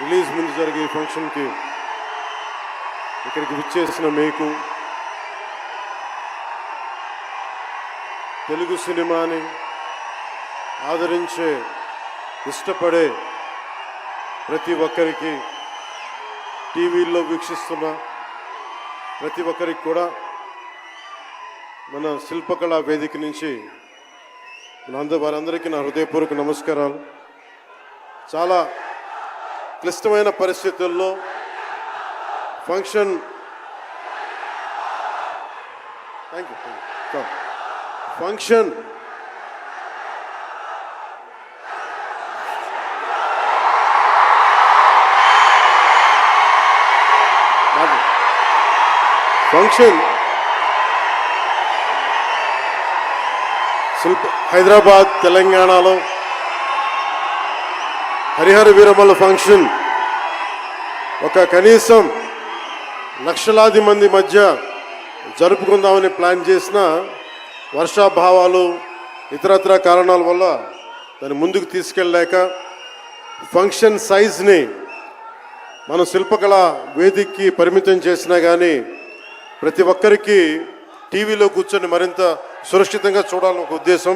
Release ముందు జరిగే ఫంక్షన్కి ఇక్కడికి విచ్చేసిన మీకు, తెలుగు సినిమాని ఆదరించే ఇష్టపడే ప్రతి ఒక్కరికి, టీవీల్లో వీక్షిస్తున్న ప్రతి ఒక్కరికి కూడా మన శిల్పకళా వేదిక నుంచి వారందరికీ నా హృదయపూర్వక నమస్కారాలు. చాలా క్లిష్టమైన పరిస్థితుల్లో ఫంక్షన్ హైదరాబాద్ తెలంగాణలో హరిహర వీరమల్ల ఫంక్షన్ ఒక కనీసం లక్షలాది మంది మధ్య జరుపుకుందామని ప్లాన్ చేసిన వర్షాభావాలు ఇతరత్ర కారణాల వల్ల దాన్ని ముందుకు తీసుకెళ్ళలేక ఫంక్షన్ సైజ్ని మనం శిల్పకళ వేదికకి పరిమితం చేసినా కానీ ప్రతి ఒక్కరికి టీవీలో కూర్చొని మరింత సురక్షితంగా చూడాలని ఒక ఉద్దేశం.